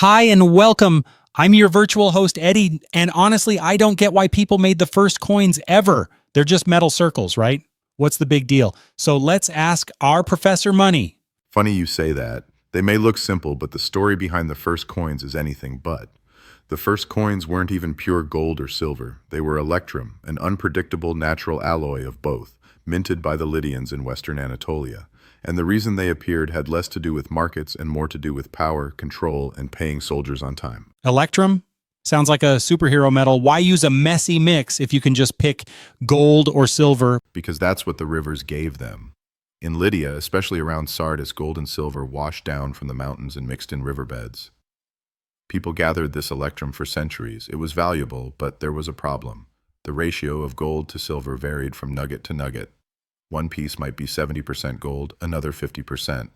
Hi and welcome. I'm your virtual host, Eddie, and honestly, I don't get why people made the first coins ever. They're just metal circles, right? What's the big deal? So let's ask our Professor Money. Funny you say that. They may look simple, but the story behind the first coins is anything but. The first coins weren't even pure gold or silver. They were electrum, an unpredictable natural alloy of both, minted by the Lydians in western Anatolia. And the reason they appeared had less to do with markets and more to do with power, control, and paying soldiers on time. Electrum? Sounds like a superhero metal. Why use a messy mix if you can just pick gold or silver? Because that's what the rivers gave them. In Lydia, especially around Sardis, gold and silver washed down from the mountains and mixed in riverbeds. People gathered this electrum for centuries. It was valuable, but there was a problem. The ratio of gold to silver varied from nugget to nugget. One piece might be 70% gold, another 50%.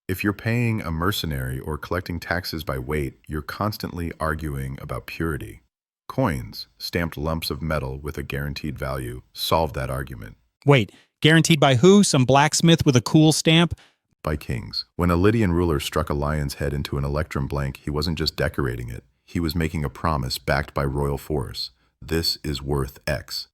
If you're paying a mercenary or collecting taxes by weight, you're constantly arguing about purity. Coins, stamped lumps of metal with a guaranteed value, solved that argument. Wait, guaranteed by who? Some blacksmith with a cool stamp? By kings. When a Lydian ruler struck a lion's head into an electrum blank, he wasn't just decorating it. He was making a promise backed by royal force. This is worth X.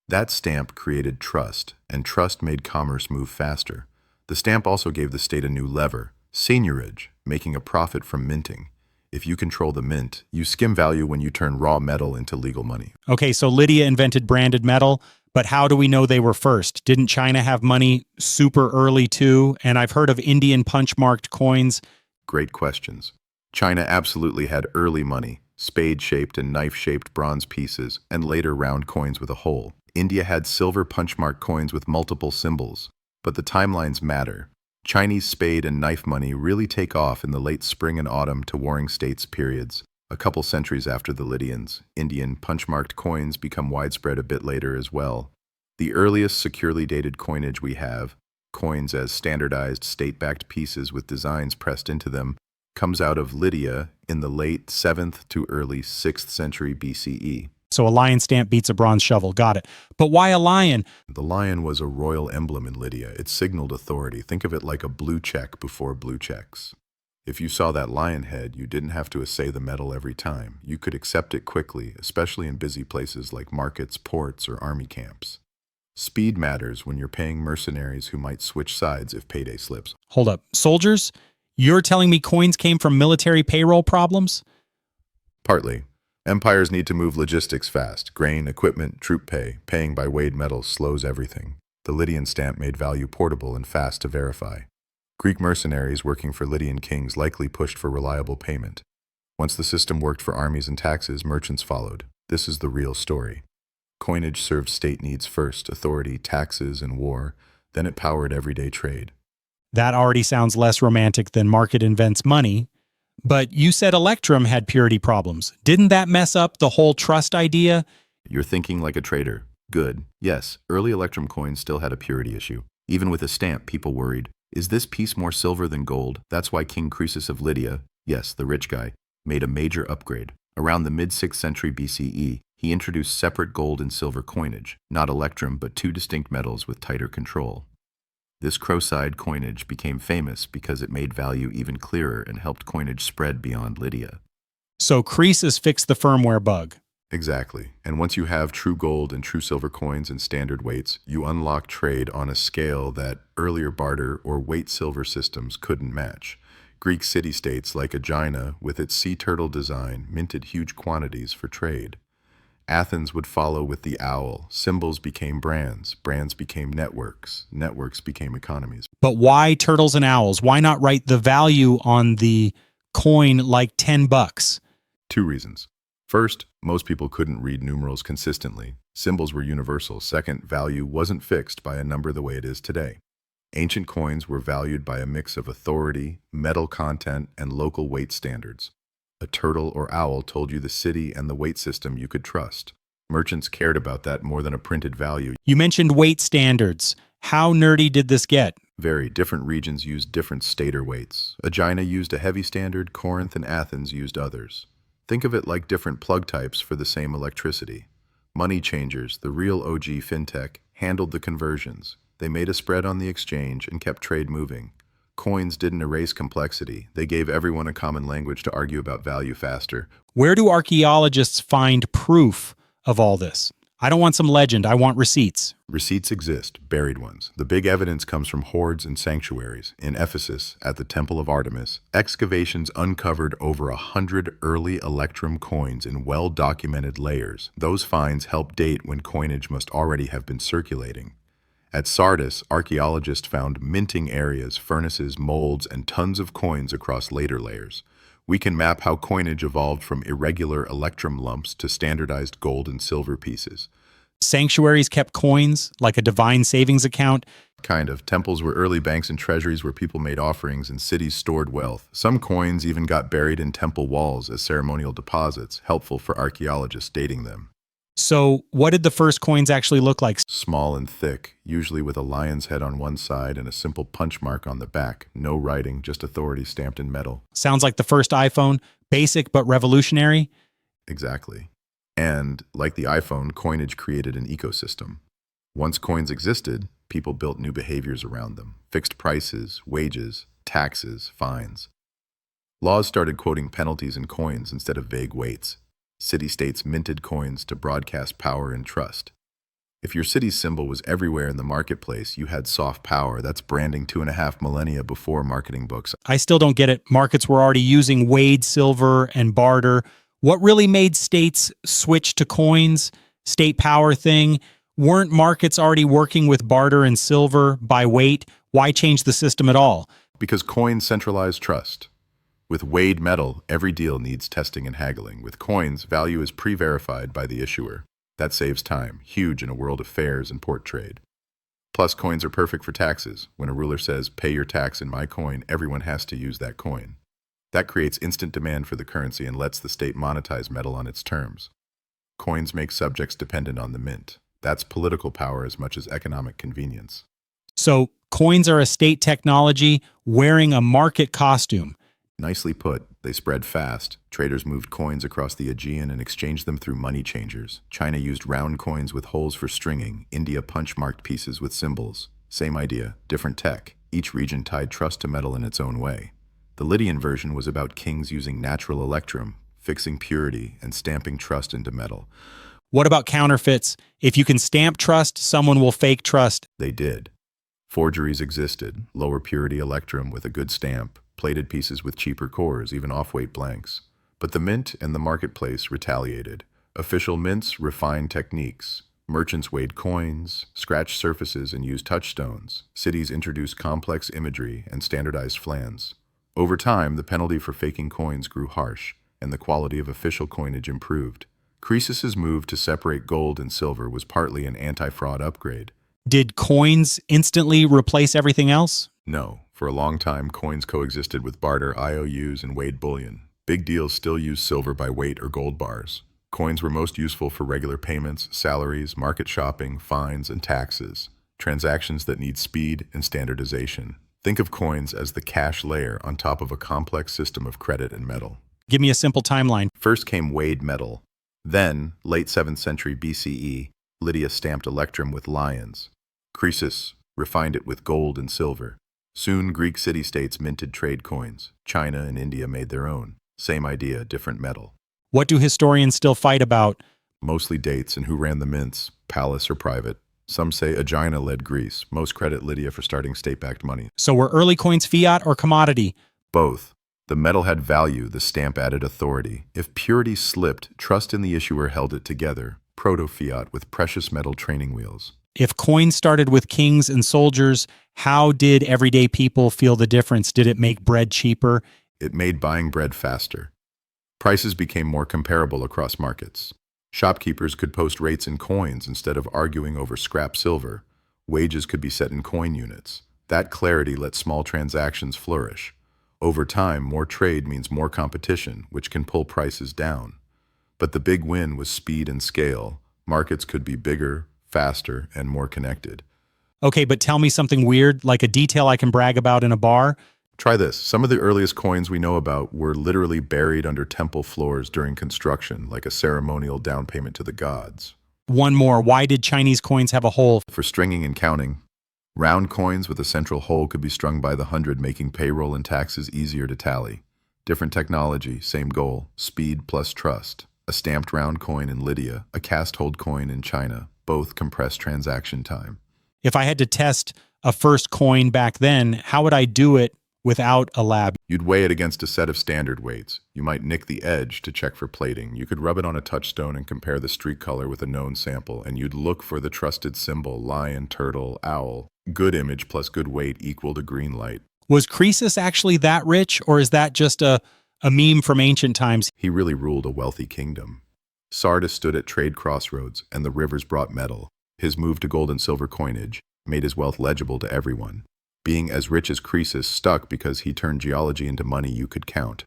That stamp created trust, and trust made commerce move faster. The stamp also gave the state a new lever, seigniorage, making a profit from minting. If you control the mint, you skim value when you turn raw metal into legal money. Okay, so Lydia invented branded metal, but how do we know they were first? Didn't China have money super early too? And I've heard of Indian punch-marked coins. Great questions. China absolutely had early money, spade-shaped and knife-shaped bronze pieces, and later round coins with a hole. India had silver punch-marked coins with multiple symbols. But the timelines matter. Chinese spade and knife money really take off in the late spring and autumn to warring states periods. A couple centuries after the Lydians, Indian punch-marked coins become widespread a bit later as well. The earliest securely dated coinage we have, coins as standardized state-backed pieces with designs pressed into them, comes out of Lydia in the late 7th to early 6th century BCE. So a lion stamp beats a bronze shovel. Got it. But why a lion? The lion was a royal emblem in Lydia. It signaled authority. Think of it like a blue check before blue checks. If you saw that lion head, you didn't have to assay the metal every time. You could accept it quickly, especially in busy places like markets, ports, or army camps. Speed matters when you're paying mercenaries who might switch sides if payday slips. Hold up. Soldiers? You're telling me coins came from military payroll problems? Partly. Empires need to move logistics fast. Grain, equipment, troop pay, paying by weighed metals slows everything. The Lydian stamp made value portable and fast to verify. Greek mercenaries working for Lydian kings likely pushed for reliable payment. Once the system worked for armies and taxes, merchants followed. This is the real story. Coinage served state needs first, authority, taxes, and war. Then it powered everyday trade. That already sounds less romantic than market invents money. But you said electrum had purity problems. Didn't that mess up the whole trust idea? You're thinking like a trader. Good. Yes, early electrum coins still had a purity issue. Even with a stamp, people worried. Is this piece more silver than gold? That's why King Croesus of Lydia, yes, the rich guy, made a major upgrade. Around the mid-6th century BCE, he introduced separate gold and silver coinage, not electrum, but two distinct metals with tighter control. This Croesus coinage became famous because it made value even clearer and helped coinage spread beyond Lydia. So Croesus fixed the firmware bug. Exactly. And once you have true gold and true silver coins and standard weights, you unlock trade on a scale that earlier barter or weight silver systems couldn't match. Greek city-states like Aegina, with its sea turtle design, minted huge quantities for trade. Athens would follow with the owl. Symbols became brands. Brands became networks. Networks became economies. But why turtles and owls? Why not write the value on the coin like $10? Two reasons. First, most people couldn't read numerals consistently. Symbols were universal. Second, value wasn't fixed by a number the way it is today. Ancient coins were valued by a mix of authority, metal content, and local weight standards. A turtle or owl told you the city and the weight system you could trust. Merchants cared about that more than a printed value. You mentioned weight standards. How nerdy did this get? Very different regions used different stater weights. Aegina used a heavy standard, Corinth and Athens used others. Think of it like different plug types for the same electricity. Money changers, the real OG fintech, handled the conversions. They made a spread on the exchange and kept trade moving. Coins didn't erase complexity. They gave everyone a common language to argue about value faster. Where do archaeologists find proof of all this? I don't want some legend. I want receipts. Receipts exist, buried ones. The big evidence comes from hoards and sanctuaries. In Ephesus, at the Temple of Artemis, excavations uncovered over 100 early electrum coins in well-documented layers. Those finds help date when coinage must already have been circulating. At Sardis, archaeologists found minting areas, furnaces, molds, and tons of coins across later layers. We can map how coinage evolved from irregular electrum lumps to standardized gold and silver pieces. Sanctuaries kept coins, like a divine savings account. Kind of. Temples were early banks and treasuries where people made offerings and cities stored wealth. Some coins even got buried in temple walls as ceremonial deposits, helpful for archaeologists dating them. So what did the first coins actually look like? Small and thick, usually with a lion's head on one side and a simple punch mark on the back. No writing, just authority stamped in metal. Sounds like the first iPhone, basic but revolutionary. Exactly. And, like the iPhone, coinage created an ecosystem. Once coins existed, people built new behaviors around them. Fixed prices, wages, taxes, fines. Laws started quoting penalties in coins instead of vague weights. City-states minted coins to broadcast power and trust. If your city's symbol was everywhere in the marketplace, you had soft power. That's branding 2.5 millennia before marketing books. I still don't get it. Markets were already using weighed silver and barter. What really made states switch to coins? State power thing? Weren't markets already working with barter and silver by weight? Why change the system at all? Because coins centralize trust. With weighed metal, every deal needs testing and haggling. With coins, value is pre-verified by the issuer. That saves time, huge in a world of fairs and port trade. Plus, coins are perfect for taxes. When a ruler says, pay your tax in my coin, everyone has to use that coin. That creates instant demand for the currency and lets the state monetize metal on its terms. Coins make subjects dependent on the mint. That's political power as much as economic convenience. So, coins are a state technology wearing a market costume. Nicely put. They spread fast. Traders moved coins across the Aegean and exchanged them through money changers. China used round coins with holes for stringing. India punch-marked pieces with symbols. Same idea, different tech. Each region tied trust to metal in its own way. The Lydian version was about kings using natural electrum, fixing purity and stamping trust into metal. What about counterfeits? If you can stamp trust, someone will fake trust. They did. Forgeries existed. Lower purity electrum with a good stamp. Plated pieces with cheaper cores, even off-weight blanks. But the mint and the marketplace retaliated. Official mints refined techniques. Merchants weighed coins, scratched surfaces, and used touchstones. Cities introduced complex imagery and standardized flans. Over time, the penalty for faking coins grew harsh, and the quality of official coinage improved. Croesus's move to separate gold and silver was partly an anti-fraud upgrade. Did coins instantly replace everything else? No. For a long time, coins coexisted with barter, IOUs, and weighed bullion. Big deals still used silver by weight or gold bars. Coins were most useful for regular payments, salaries, market shopping, fines, and taxes. Transactions that need speed and standardization. Think of coins as the cash layer on top of a complex system of credit and metal. Give me a simple timeline. First came weighed metal. Then, late 7th century BCE, Lydia stamped electrum with lions. Croesus refined it with gold and silver. Soon, Greek city-states minted trade coins. China and India made their own. Same idea, different metal. What do historians still fight about? Mostly dates and who ran the mints, palace or private. Some say Aegina led Greece. Most credit Lydia for starting state-backed money. So were early coins fiat or commodity? Both. The metal had value, the stamp added authority. If purity slipped, trust in the issuer held it together. Proto-fiat with precious metal training wheels. If coins started with kings and soldiers, how did everyday people feel the difference? Did it make bread cheaper? It made buying bread faster. Prices became more comparable across markets. Shopkeepers could post rates in coins instead of arguing over scrap silver. Wages could be set in coin units. That clarity let small transactions flourish. Over time, more trade means more competition, which can pull prices down. But the big win was speed and scale. Markets could be bigger, faster, and more connected. Okay, but tell me something weird, like a detail I can brag about in a bar. Try this. Some of the earliest coins we know about were literally buried under temple floors during construction, like a ceremonial down payment to the gods. One more. Why did Chinese coins have a hole? For stringing and counting. Round coins with a central hole could be strung by the hundred, making payroll and taxes easier to tally. Different technology, same goal, speed plus trust. A stamped round coin in Lydia, a cast-hold coin in China, both compress transaction time. If I had to test a first coin back then, how would I do it without a lab? You'd weigh it against a set of standard weights. You might nick the edge to check for plating. You could rub it on a touchstone and compare the streak color with a known sample, and you'd look for the trusted symbol, lion, turtle, owl. Good image plus good weight equal to green light. Was Croesus actually that rich, or is that just a meme from ancient times? He really ruled a wealthy kingdom. Sardis stood at trade crossroads, and the rivers brought metal. His move to gold and silver coinage made his wealth legible to everyone. Being as rich as Croesus stuck because he turned geology into money you could count.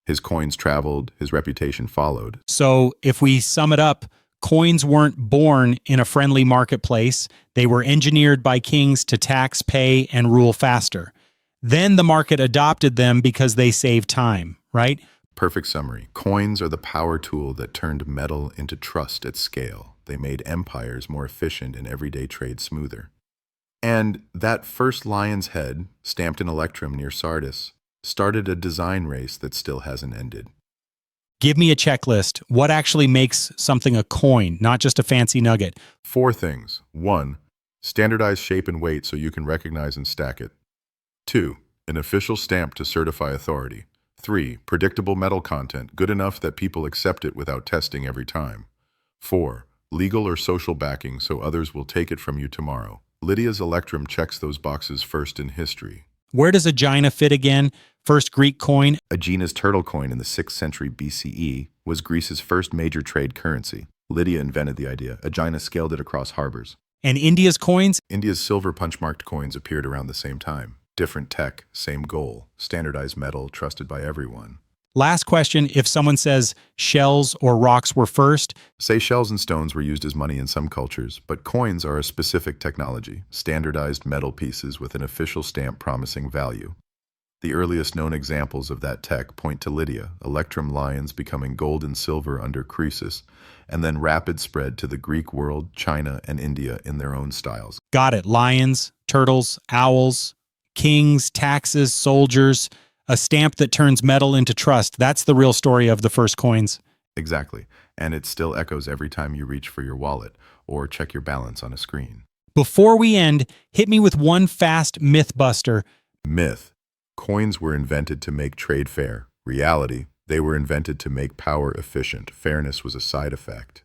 His coins traveled, his reputation followed. So if we sum it up, coins weren't born in a friendly marketplace. They were engineered by kings to tax, pay, and rule faster. Then the market adopted them because they saved time, right? Perfect summary. Coins are the power tool that turned metal into trust at scale. They made empires more efficient and everyday trade smoother. And that first lion's head, stamped in electrum near Sardis, started a design race that still hasn't ended. Give me a checklist. What actually makes something a coin, not just a fancy nugget? 4 things. 1. Standardized shape and weight so you can recognize and stack it. 2. An official stamp to certify authority. 3. Predictable metal content, good enough that people accept it without testing every time. 4. Legal or social backing so others will take it from you tomorrow. Lydia's electrum checks those boxes first in history. Where does Aegina fit again? First Greek coin? Aegina's turtle coin in the 6th century BCE was Greece's first major trade currency. Lydia invented the idea. Aegina scaled it across harbors. And India's coins? India's silver punch-marked coins appeared around the same time. Different tech, same goal. Standardized metal, trusted by everyone. Last question, if someone says shells or rocks were first? Say shells and stones were used as money in some cultures, but coins are a specific technology, standardized metal pieces with an official stamp promising value. The earliest known examples of that tech point to Lydia, electrum lions becoming gold and silver under Croesus, and then rapid spread to the Greek world, China, and India in their own styles. Got it. Lions, turtles, owls, kings, taxes, soldiers, a stamp that turns metal into trust. That's the real story of the first coins. Exactly. And it still echoes every time you reach for your wallet or check your balance on a screen. Before we end, hit me with one fast myth buster. Myth. Coins were invented to make trade fair. Reality. They were invented to make power efficient. Fairness was a side effect.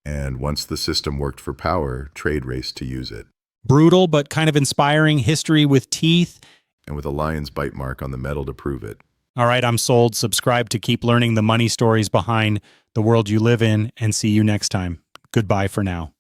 And once the system worked for power, trade raced to use it. Brutal but kind of inspiring history with teeth. And with a lion's bite mark on the metal to prove it. All right, I'm sold. Subscribe to keep learning the money stories behind the world you live in, and see you next time. Goodbye for now.